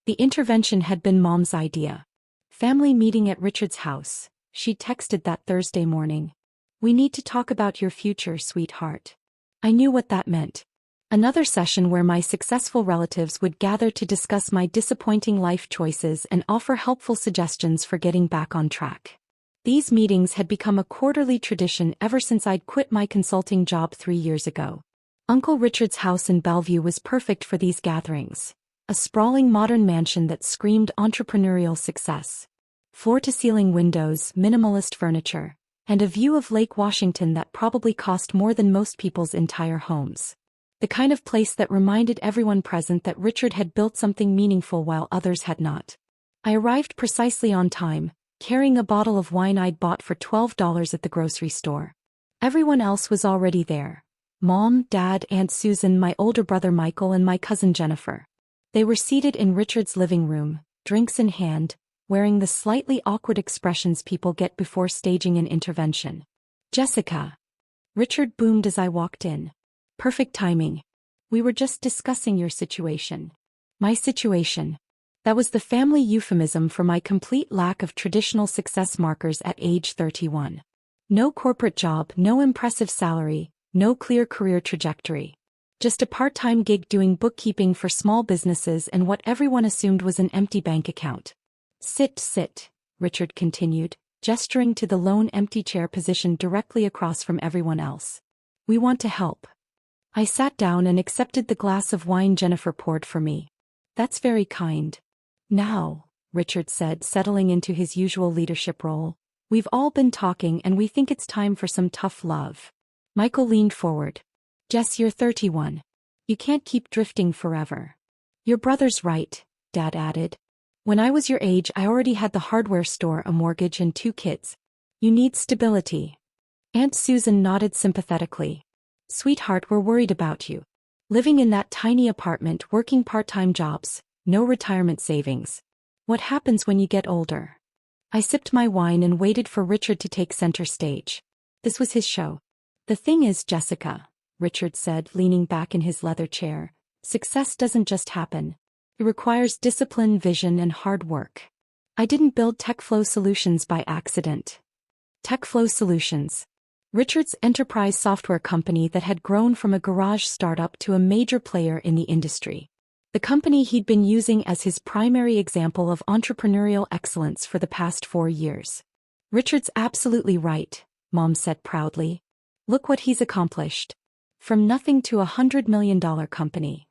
The intervention had been Mom's idea. Family meeting at Richard's house, she texted that Thursday morning. We need to talk about your future, sweetheart. I knew what that meant. Another session where my successful relatives would gather to discuss my disappointing life choices and offer helpful suggestions for getting back on track. These meetings had become a quarterly tradition ever since I'd quit my consulting job 3 years ago. Uncle Richard's house in Bellevue was perfect for these gatherings. A sprawling modern mansion that screamed entrepreneurial success. Floor-to-ceiling windows, minimalist furniture, and a view of Lake Washington that probably cost more than most people's entire homes. The kind of place that reminded everyone present that Richard had built something meaningful while others had not. I arrived precisely on time, carrying a bottle of wine I'd bought for $12 at the grocery store. Everyone else was already there. Mom, Dad, Aunt Susan, my older brother Michael, and my cousin Jennifer. They were seated in Richard's living room, drinks in hand, wearing the slightly awkward expressions people get before staging an intervention. Jessica. Richard boomed as I walked in. Perfect timing. We were just discussing your situation. My situation. That was the family euphemism for my complete lack of traditional success markers at age 31. No corporate job, no impressive salary, no clear career trajectory. Just a part-time gig doing bookkeeping for small businesses and what everyone assumed was an empty bank account. Sit, Richard continued, gesturing to the lone empty chair positioned directly across from everyone else. We want to help. I sat down and accepted the glass of wine Jennifer poured for me. That's very kind. Now, Richard said, settling into his usual leadership role, we've all been talking and we think it's time for some tough love. Michael leaned forward. Jess, you're 31. You can't keep drifting forever. Your brother's right, Dad added. When I was your age, I already had the hardware store, a mortgage, and 2 kids. You need stability. Aunt Susan nodded sympathetically. Sweetheart, we're worried about you. Living in that tiny apartment, working part-time jobs, no retirement savings. What happens when you get older? I sipped my wine and waited for Richard to take center stage. This was his show. The thing is, Jessica, Richard said, leaning back in his leather chair, success doesn't just happen. It requires discipline, vision, and hard work. I didn't build TechFlow Solutions by accident. TechFlow Solutions. Richard's enterprise software company that had grown from a garage startup to a major player in the industry. The company he'd been using as his primary example of entrepreneurial excellence for the past 4 years. Richard's absolutely right, Mom said proudly. Look what he's accomplished. From nothing to $100 million company.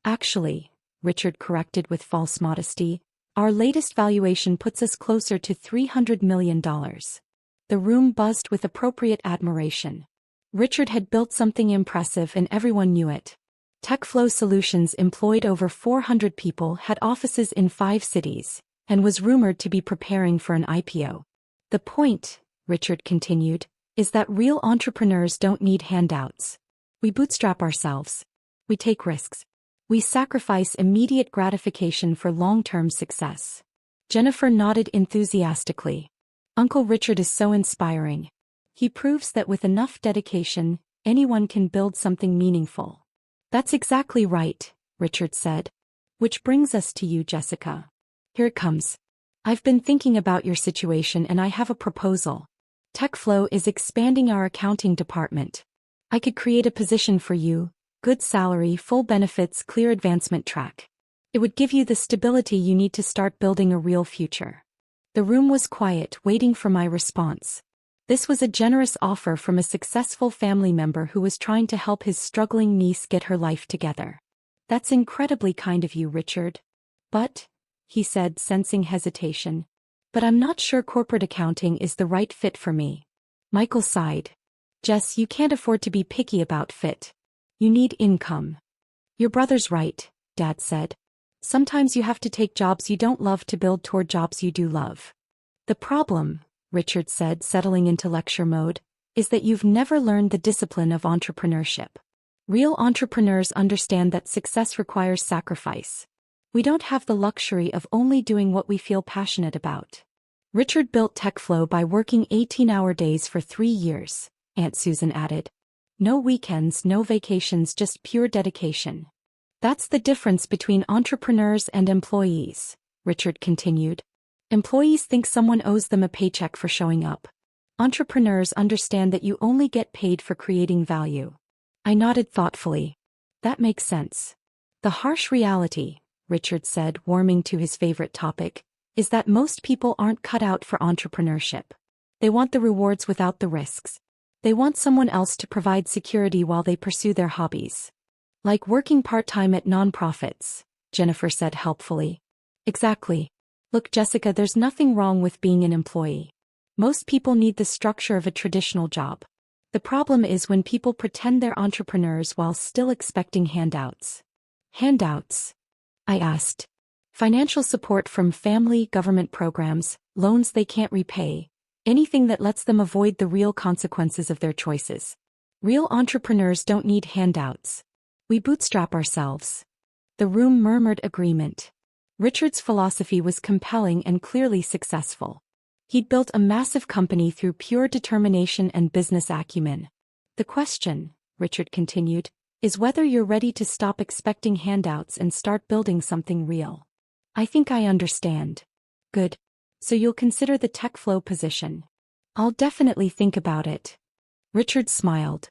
Actually, Richard corrected with false modesty, our latest valuation puts us closer to $300 million. The room buzzed with appropriate admiration. Richard had built something impressive and everyone knew it. TechFlow Solutions employed over 400 people, had offices in 5 cities, and was rumored to be preparing for an IPO. The point, Richard continued, is that real entrepreneurs don't need handouts. We bootstrap ourselves. We take risks. We sacrifice immediate gratification for long-term success. Jennifer nodded enthusiastically. Uncle Richard is so inspiring. He proves that with enough dedication, anyone can build something meaningful. That's exactly right, Richard said. Which brings us to you, Jessica. Here it comes. I've been thinking about your situation and I have a proposal. TechFlow is expanding our accounting department. I could create a position for you, good salary, full benefits, clear advancement track. It would give you the stability you need to start building a real future. The room was quiet, waiting for my response. This was a generous offer from a successful family member who was trying to help his struggling niece get her life together. That's incredibly kind of you, Richard. But, he said, sensing hesitation, but I'm not sure corporate accounting is the right fit for me. Michael sighed. Jess, you can't afford to be picky about fit. You need income. Your brother's right, Dad said. Sometimes you have to take jobs you don't love to build toward jobs you do love. The problem, Richard said, settling into lecture mode, is that you've never learned the discipline of entrepreneurship. Real entrepreneurs understand that success requires sacrifice. We don't have the luxury of only doing what we feel passionate about. Richard built TechFlow by working 18-hour days for 3 years, Aunt Susan added. No weekends, no vacations, just pure dedication. That's the difference between entrepreneurs and employees, Richard continued. Employees think someone owes them a paycheck for showing up. Entrepreneurs understand that you only get paid for creating value. I nodded thoughtfully. That makes sense. The harsh reality, Richard said, warming to his favorite topic, is that most people aren't cut out for entrepreneurship. They want the rewards without the risks. They want someone else to provide security while they pursue their hobbies. Like working part-time at nonprofits, Jennifer said helpfully. Exactly. Look, Jessica, there's nothing wrong with being an employee. Most people need the structure of a traditional job. The problem is when people pretend they're entrepreneurs while still expecting handouts. Handouts? I asked. Financial support from family, government programs, loans they can't repay, anything that lets them avoid the real consequences of their choices. Real entrepreneurs don't need handouts. We bootstrap ourselves. The room murmured agreement. Richard's philosophy was compelling and clearly successful. He'd built a massive company through pure determination and business acumen. The question, Richard continued, is whether you're ready to stop expecting handouts and start building something real. I think I understand. Good. So you'll consider the TechFlow position. I'll definitely think about it. Richard smiled.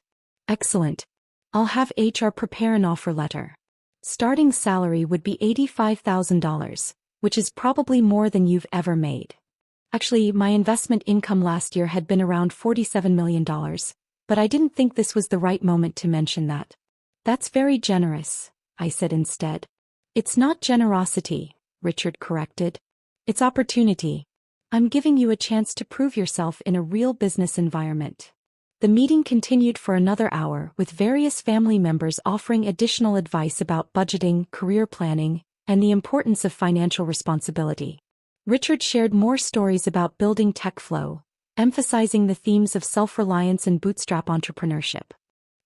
Excellent. I'll have HR prepare an offer letter. Starting salary would be $85,000, which is probably more than you've ever made. Actually, my investment income last year had been around $47 million, but I didn't think this was the right moment to mention that. That's very generous, I said instead. It's not generosity, Richard corrected. It's opportunity. I'm giving you a chance to prove yourself in a real business environment. The meeting continued for another hour with various family members offering additional advice about budgeting, career planning, and the importance of financial responsibility. Richard shared more stories about building TechFlow, emphasizing the themes of self-reliance and bootstrap entrepreneurship.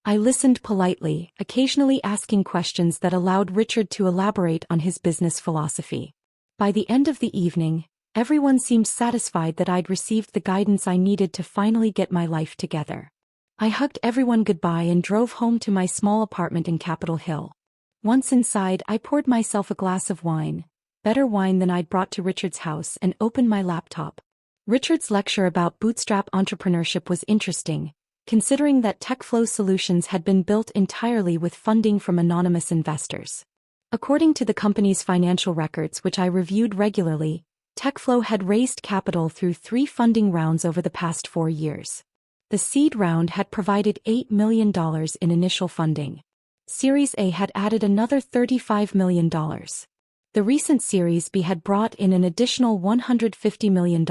I listened politely, occasionally asking questions that allowed Richard to elaborate on his business philosophy. By the end of the evening, everyone seemed satisfied that I'd received the guidance I needed to finally get my life together. I hugged everyone goodbye and drove home to my small apartment in Capitol Hill. Once inside, I poured myself a glass of wine, better wine than I'd brought to Richard's house, and opened my laptop. Richard's lecture about bootstrap entrepreneurship was interesting, considering that TechFlow Solutions had been built entirely with funding from anonymous investors. According to the company's financial records, which I reviewed regularly, TechFlow had raised capital through 3 funding rounds over the past 4 years. The seed round had provided $8 million in initial funding. Series A had added another $35 million. The recent Series B had brought in an additional $150 million,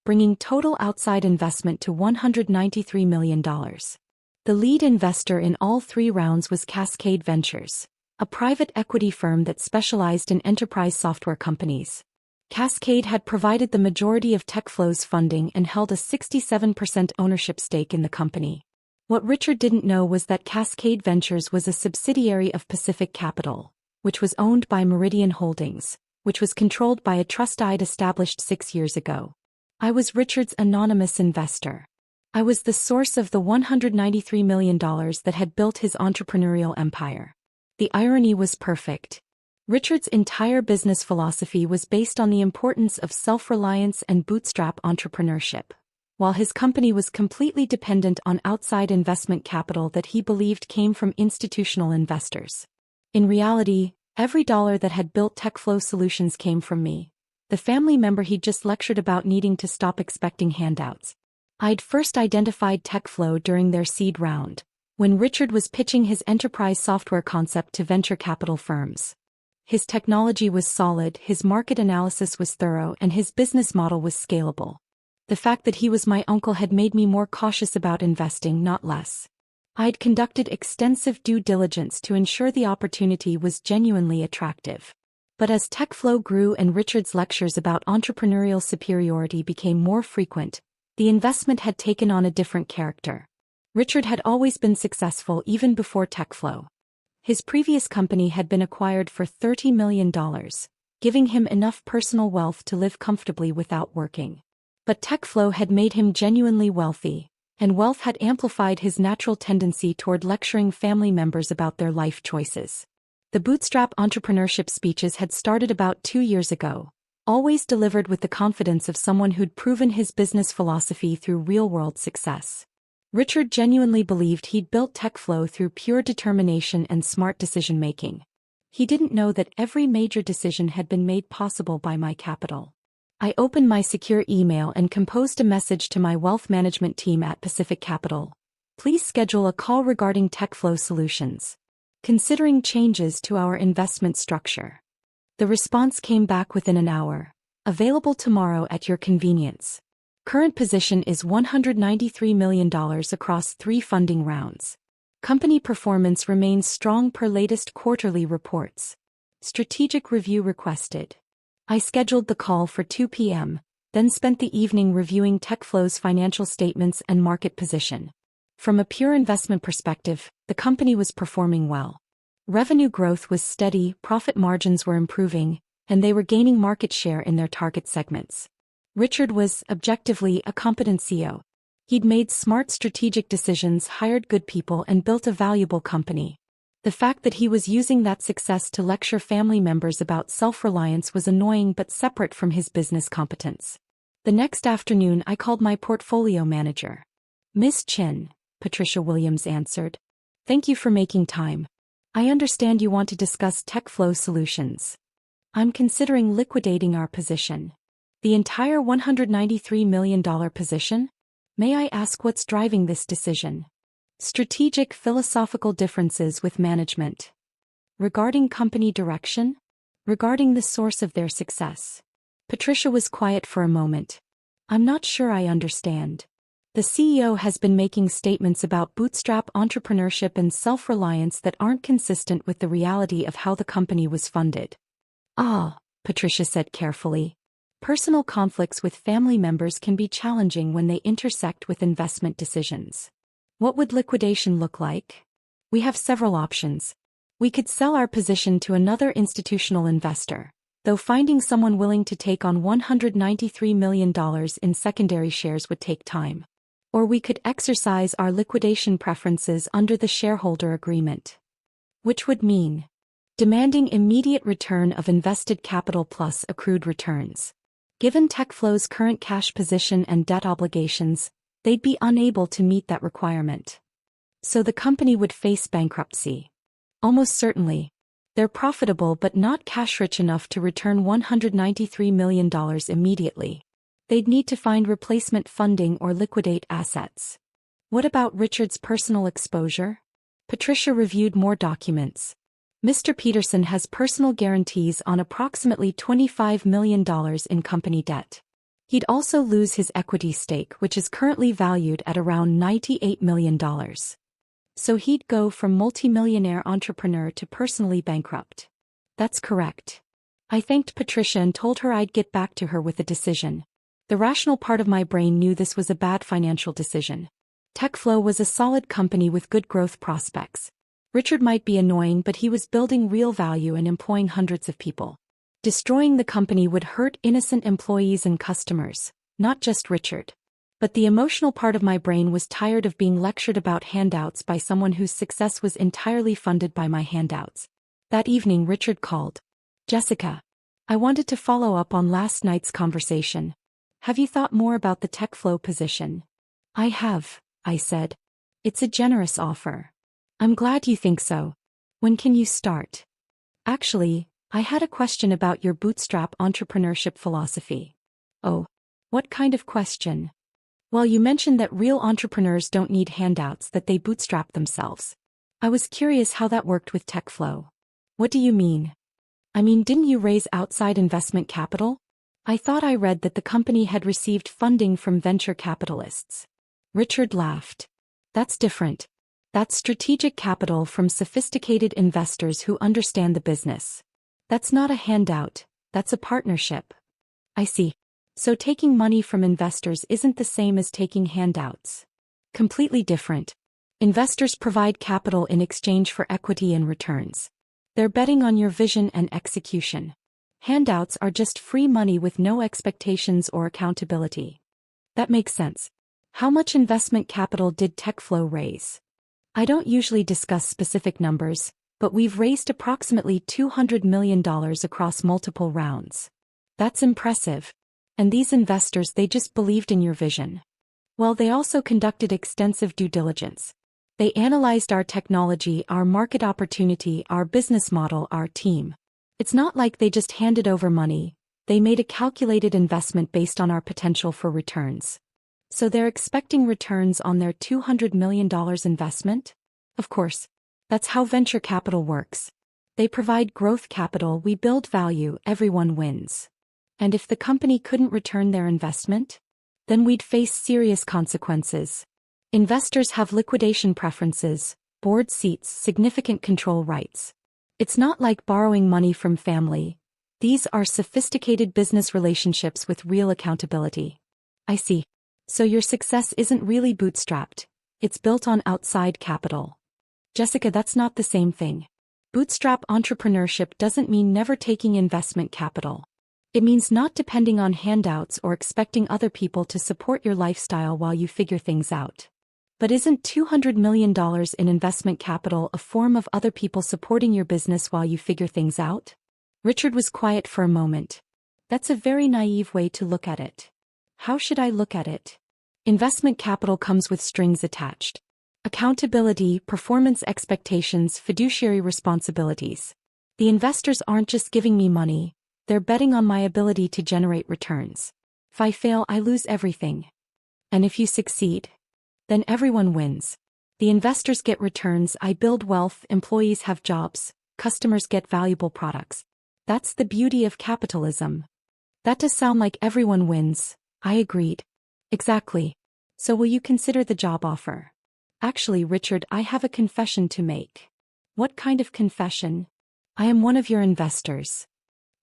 bringing total outside investment to $193 million. The lead investor in all 3 rounds was Cascade Ventures, a private equity firm that specialized in enterprise software companies. Cascade had provided the majority of TechFlow's funding and held a 67% ownership stake in the company. What Richard didn't know was that Cascade Ventures was a subsidiary of Pacific Capital, which was owned by Meridian Holdings, which was controlled by a trust I'd established 6 years ago. I was Richard's anonymous investor. I was the source of the $193 million that had built his entrepreneurial empire. The irony was perfect. Richard's entire business philosophy was based on the importance of self-reliance and bootstrap entrepreneurship, while his company was completely dependent on outside investment capital that he believed came from institutional investors. In reality, every dollar that had built TechFlow Solutions came from me, the family member he'd just lectured about needing to stop expecting handouts. I'd first identified TechFlow during their seed round, when Richard was pitching his enterprise software concept to venture capital firms. His technology was solid, his market analysis was thorough, and his business model was scalable. The fact that he was my uncle had made me more cautious about investing, not less. I'd conducted extensive due diligence to ensure the opportunity was genuinely attractive. But as TechFlow grew and Richard's lectures about entrepreneurial superiority became more frequent, the investment had taken on a different character. Richard had always been successful even before TechFlow. His previous company had been acquired for $30 million, giving him enough personal wealth to live comfortably without working. But TechFlow had made him genuinely wealthy, and wealth had amplified his natural tendency toward lecturing family members about their life choices. The bootstrap entrepreneurship speeches had started about 2 years ago, always delivered with the confidence of someone who'd proven his business philosophy through real-world success. Richard genuinely believed he'd built TechFlow through pure determination and smart decision-making. He didn't know that every major decision had been made possible by my capital. I opened my secure email and composed a message to my wealth management team at Pacific Capital. Please schedule a call regarding TechFlow solutions. Considering changes to our investment structure. The response came back within an hour. Available tomorrow at your convenience. Current position is $193 million across 3 funding rounds. Company performance remains strong per latest quarterly reports. Strategic review requested. I scheduled the call for 2 p.m., then spent the evening reviewing TechFlow's financial statements and market position. From a pure investment perspective, the company was performing well. Revenue growth was steady, profit margins were improving, and they were gaining market share in their target segments. Richard was, objectively, a competent CEO. He'd made smart strategic decisions, hired good people, and built a valuable company. The fact that he was using that success to lecture family members about self-reliance was annoying but separate from his business competence. The next afternoon I called my portfolio manager. "Miss Chin," Patricia Williams answered. "Thank you for making time. I understand you want to discuss TechFlow solutions. I'm considering liquidating our position. The entire $193 million position? May I ask what's driving this decision?" "Strategic philosophical differences with management." "Regarding company direction?" "Regarding the source of their success." Patricia was quiet for a moment. "I'm not sure I understand." "The CEO has been making statements about bootstrap entrepreneurship and self-reliance that aren't consistent with the reality of how the company was funded." "Ah," Patricia said carefully. "Personal conflicts with family members can be challenging when they intersect with investment decisions. What would liquidation look like?" "We have several options. We could sell our position to another institutional investor, though finding someone willing to take on $193 million in secondary shares would take time. Or we could exercise our liquidation preferences under the shareholder agreement. Which would mean demanding immediate return of invested capital plus accrued returns. Given TechFlow's current cash position and debt obligations, they'd be unable to meet that requirement. So the company would face bankruptcy. Almost certainly. They're profitable but not cash-rich enough to return $193 million immediately. They'd need to find replacement funding or liquidate assets. What about Richard's personal exposure? Patricia reviewed more documents. Mr. Peterson has personal guarantees on approximately $25 million in company debt. He'd also lose his equity stake, which is currently valued at around $98 million. So he'd go from multimillionaire entrepreneur to personally bankrupt. That's correct. I thanked Patricia and told her I'd get back to her with a decision. The rational part of my brain knew this was a bad financial decision. TechFlow was a solid company with good growth prospects. Richard might be annoying, but he was building real value and employing hundreds of people. Destroying the company would hurt innocent employees and customers, not just Richard. But the emotional part of my brain was tired of being lectured about handouts by someone whose success was entirely funded by my handouts. That evening Richard called. "Jessica, I wanted to follow up on last night's conversation. Have you thought more about the TechFlow position?" "I have," I said. "It's a generous offer." "I'm glad you think so. When can you start?" "Actually, I had a question about your bootstrap entrepreneurship philosophy." "Oh, what kind of question?" "Well, you mentioned that real entrepreneurs don't need handouts, that they bootstrap themselves. I was curious how that worked with TechFlow." "What do you mean?" "I mean, didn't you raise outside investment capital? I thought I read that the company had received funding from venture capitalists." Richard laughed. "That's different. That's strategic capital from sophisticated investors who understand the business. That's not a handout, that's a partnership." "I see. So taking money from investors isn't the same as taking handouts." "Completely different. Investors provide capital in exchange for equity and returns. They're betting on your vision and execution. Handouts are just free money with no expectations or accountability." "That makes sense. How much investment capital did TechFlow raise?" "I don't usually discuss specific numbers, But we've raised approximately $200 million across multiple rounds. That's impressive. And these investors, they just believed in your vision. Well, they also conducted extensive due diligence. They analyzed our technology, our market opportunity, our business model, our team. It's not like they just handed over money. They made a calculated investment based on our potential for returns. So they're expecting returns on their $200 million investment? Of course. That's how venture capital works. They provide growth capital, we build value, everyone wins. And if the company couldn't return their investment? Then we'd face serious consequences. Investors have liquidation preferences, board seats, significant control rights. It's not like borrowing money from family. These are sophisticated business relationships with real accountability. I see. So your success isn't really bootstrapped. It's built on outside capital. Jessica, that's not the same thing. Bootstrap entrepreneurship doesn't mean never taking investment capital. It means not depending on handouts or expecting other people to support your lifestyle while you figure things out. But isn't $200 million in investment capital a form of other people supporting your business while you figure things out? Richard was quiet for a moment. That's a very naive way to look at it. How should I look at it? Investment capital comes with strings attached. Accountability, performance expectations, fiduciary responsibilities. The investors aren't just giving me money, they're betting on my ability to generate returns. If I fail, I lose everything. And if you succeed, then everyone wins. The investors get returns, I build wealth, employees have jobs, customers get valuable products. That's the beauty of capitalism. That does sound like everyone wins, I agreed. Exactly. So will you consider the job offer? Actually, Richard, I have a confession to make. What kind of confession? I am one of your investors.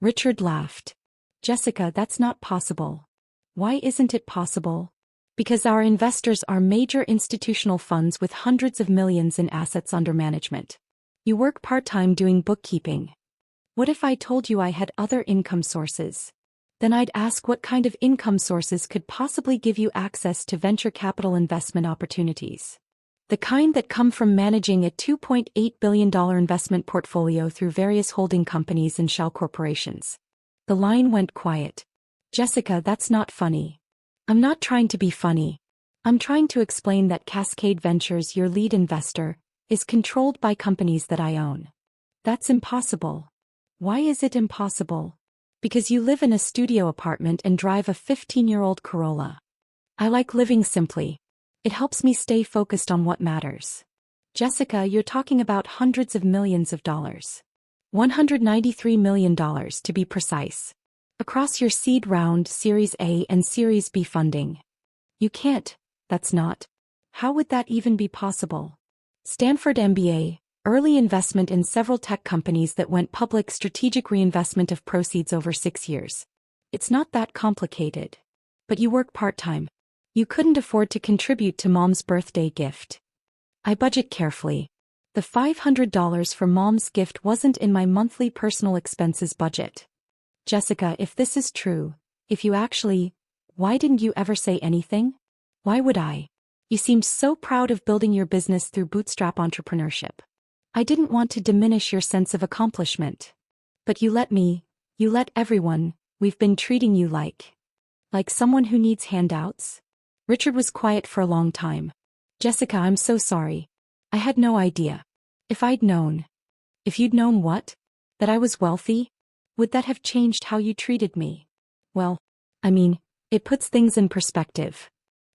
Richard laughed. Jessica, that's not possible. Why isn't it possible? Because our investors are major institutional funds with hundreds of millions in assets under management. You work part-time doing bookkeeping. What if I told you I had other income sources? Then I'd ask what kind of income sources could possibly give you access to venture capital investment opportunities. The kind that come from managing a $2.8 billion investment portfolio through various holding companies and shell corporations. The line went quiet. Jessica, that's not funny. I'm not trying to be funny. I'm trying to explain that Cascade Ventures, your lead investor, is controlled by companies that I own. That's impossible. Why is it impossible? Because you live in a studio apartment and drive a 15-year-old Corolla. I like living simply. It helps me stay focused on what matters. Jessica, you're talking about hundreds of millions of dollars. $193 million to be precise. Across your seed round, Series A and Series B funding. You can't, that's not. How would that even be possible? Stanford MBA, early investment in several tech companies that went public, strategic reinvestment of proceeds over 6 years. It's not that complicated. But you work part-time. You couldn't afford to contribute to Mom's birthday gift. I budget carefully. The $500 for Mom's gift wasn't in my monthly personal expenses budget. Jessica, if this is true, if you actually, why didn't you ever say anything? Why would I? You seemed so proud of building your business through bootstrap entrepreneurship. I didn't want to diminish your sense of accomplishment. But you let everyone, we've been treating you like someone who needs handouts. Richard was quiet for a long time. Jessica, I'm so sorry. I had no idea. If I'd known. If you'd known what? That I was wealthy? Would that have changed how you treated me? Well, I mean, it puts things in perspective.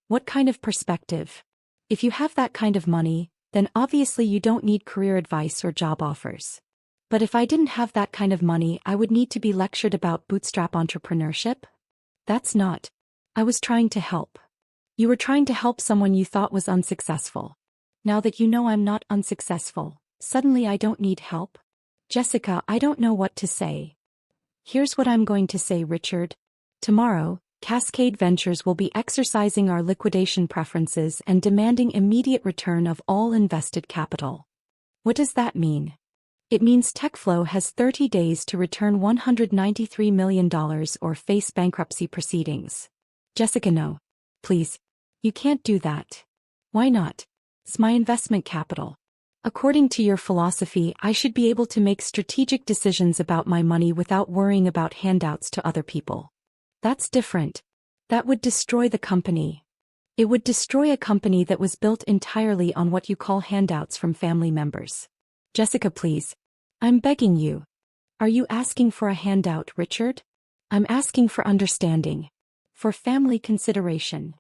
What kind of perspective? If you have that kind of money, then obviously you don't need career advice or job offers. But if I didn't have that kind of money, I would need to be lectured about bootstrap entrepreneurship? That's not. I was trying to help. You were trying to help someone you thought was unsuccessful. Now that you know I'm not unsuccessful, suddenly I don't need help? Jessica, I don't know what to say. Here's what I'm going to say, Richard. Tomorrow, Cascade Ventures will be exercising our liquidation preferences and demanding immediate return of all invested capital. What does that mean? It means TechFlow has 30 days to return $193 million or face bankruptcy proceedings. Jessica, no. Please. You can't do that. Why not? It's my investment capital. According to your philosophy, I should be able to make strategic decisions about my money without worrying about handouts to other people. That's different. That would destroy the company. It would destroy a company that was built entirely on what you call handouts from family members. Jessica, please. I'm begging you. Are you asking for a handout, Richard? I'm asking for understanding. For family consideration.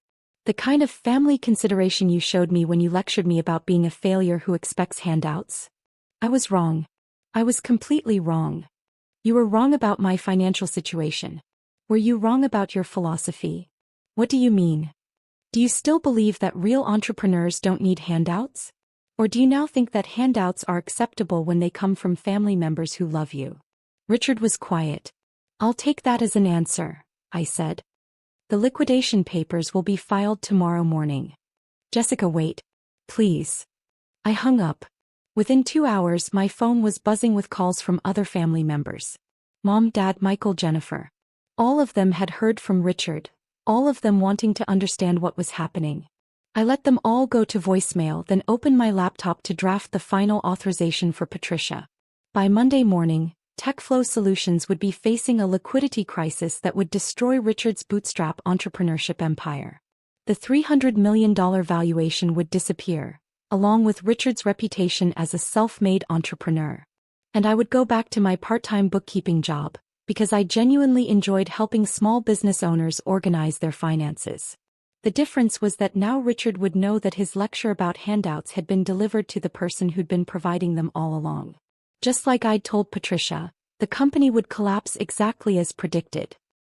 The kind of family consideration you showed me when you lectured me about being a failure who expects handouts. I was wrong. I was completely wrong. You were wrong about my financial situation. Were you wrong about your philosophy? What do you mean? Do you still believe that real entrepreneurs don't need handouts? Or do you now think that handouts are acceptable when they come from family members who love you? Richard was quiet. I'll take that as an answer, I said. The liquidation papers will be filed tomorrow morning. Jessica, wait. Please. I hung up. Within 2 hours, my phone was buzzing with calls from other family members. Mom, Dad, Michael, Jennifer. All of them had heard from Richard, all of them wanting to understand what was happening. I let them all go to voicemail, then opened my laptop to draft the final authorization for Patricia. By Monday morning, TechFlow Solutions would be facing a liquidity crisis that would destroy Richard's bootstrap entrepreneurship empire. The $300 million valuation would disappear, along with Richard's reputation as a self-made entrepreneur. And I would go back to my part-time bookkeeping job, because I genuinely enjoyed helping small business owners organize their finances. The difference was that now Richard would know that his lecture about handouts had been delivered to the person who'd been providing them all along. Just like I'd told Patricia, the company would collapse exactly as predicted.